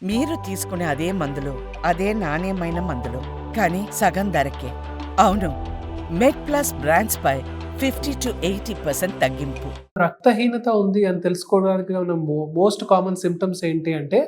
మీరు తీసుకునే అదే మందులు, అదే నాణ్యమైన మందులు. కానీ సగం ధరకే. అవును. మెడ్‌ప్లస్ బ్రాండ్స్‌పై 50-80% తగ్గింపు. రక్తహీనత ఉంది అని తెలుసుకోవడానికి ఉన్న మోస్ట్ కామన్ సింప్టమ్స్ ఏంటి అంటే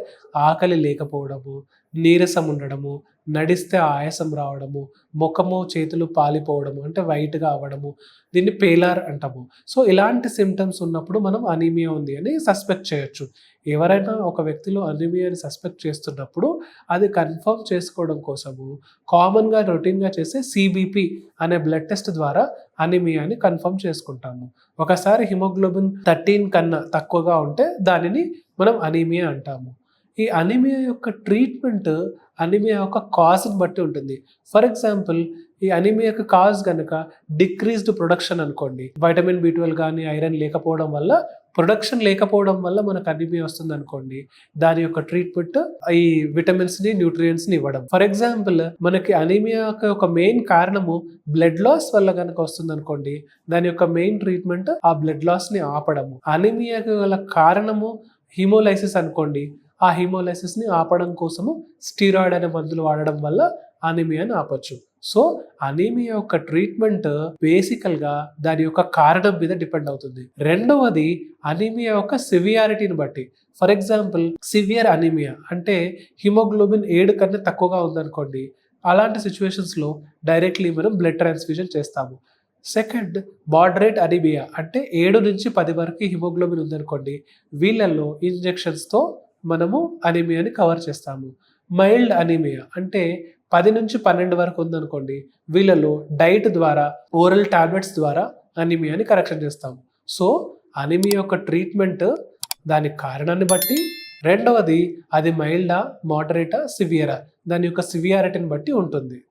ఆకలి లేకపోవడము, నీరసం ఉండడము, నడిస్తే ఆయాసం రావడము, ముఖము, చేతులు పాలిపోవడము అంటే వైట్‌గా అవ్వడము. దీన్ని పేలార్ అంటాము. సో, ఇలాంటి సింప్టమ్స్ ఉన్నప్పుడు మనం అనీమియా ఉంది అని సస్పెక్ట్ చేయొచ్చు. ఎవరైనా ఒక వ్యక్తిలో అనీమియాని సస్పెక్ట్ చేస్తున్నప్పుడు అది కన్ఫర్మ్ చేసుకోవడం కోసము కామన్‌గా రొటీన్‌గా చేసే సీబీపీ అనే బ్లడ్ టెస్ట్ ద్వారా అనీమియాని కన్ఫర్మ్ చేసుకుంటాము. ఒకసారి హిమోగ్లోబిన్ 13 కన్నా తక్కువగా ఉంటే దానిని మనం అనీమియా అంటాము. ఈ అనీమియా యొక్క ట్రీట్మెంట్ అనీమియా యొక్క కాజ్‌ని బట్టి ఉంటుంది. ఫర్ ఎగ్జాంపుల్ ఈ అనీమియా యొక్క కాజ్ గనక డిక్రీజ్డ్ ప్రొడక్షన్ అనుకోండి. వైటమిన్ బి12 గాని, ఐరన్ లేకపోవడం వల్ల ప్రొడక్షన్ లేకపోవడం వల్ల మనకు అనీమియా వస్తుందనుకోండి. దాని యొక్క ట్రీట్మెంట్ ఈ విటమిన్స్‌ని, న్యూట్రియంట్స్‌ని ఇవ్వడం. ఫర్ ఎగ్జాంపుల్ మనకి అనీమియాకి ఒక మెయిన్ కారణము బ్లడ్ లాస్ వల్ల గనక వస్తుందనుకోండి. దాని యొక్క మెయిన్ ట్రీట్మెంట్ ఆ బ్లడ్ లాస్‌ని ఆపడము. అనీమియాకి గల కారణము హీమోలైసిస్ అనుకోండి. ఆ హీమోలైసిస్‌ని ఆపడం కోసము స్టిరాయిడ్ అనే మందులు వాడడం వల్ల అనీమియాని ఆపొచ్చు. సో, అనీమియా యొక్క ట్రీట్మెంట్ బేసికల్‌గా దాని యొక్క కారణం మీద డిపెండ్ అవుతుంది. రెండవది అనీమియా యొక్క సివియారిటీని బట్టి. ఫర్ ఎగ్జాంపుల్ సివియర్ అనీమియా అంటే హిమోగ్లోబిన్ 7 కన్నా తక్కువగా ఉందనుకోండి. అలాంటి సిట్యుయేషన్స్‌లో డైరెక్ట్‌లీ మనం బ్లడ్ ట్రాన్స్‌ఫ్యూజన్ చేస్తాము. సెకండ్ మోడరేట్ అనీమియా అంటే 7-10 వరకు హిమోగ్లోబిన్ ఉందనుకోండి. వీళ్ళల్లో ఇంజెక్షన్స్‌తో మనము అనీమియాని కవర్ చేస్తాము. మైల్డ్ అనీమియా అంటే 10-12 వరకు ఉందనుకోండి. వీళ్ళలో డైట్ ద్వారా, ఓరల్ టాబ్లెట్స్ ద్వారా అనీమియాని కరెక్షన్ చేస్తాము. సో, అనీమియా యొక్క ట్రీట్మెంట్ దాని కారణాన్ని బట్టి, రెండవది అది మైల్డా, మోడరేటా, సివియరా దాని యొక్క సివియారిటీని బట్టి ఉంటుంది.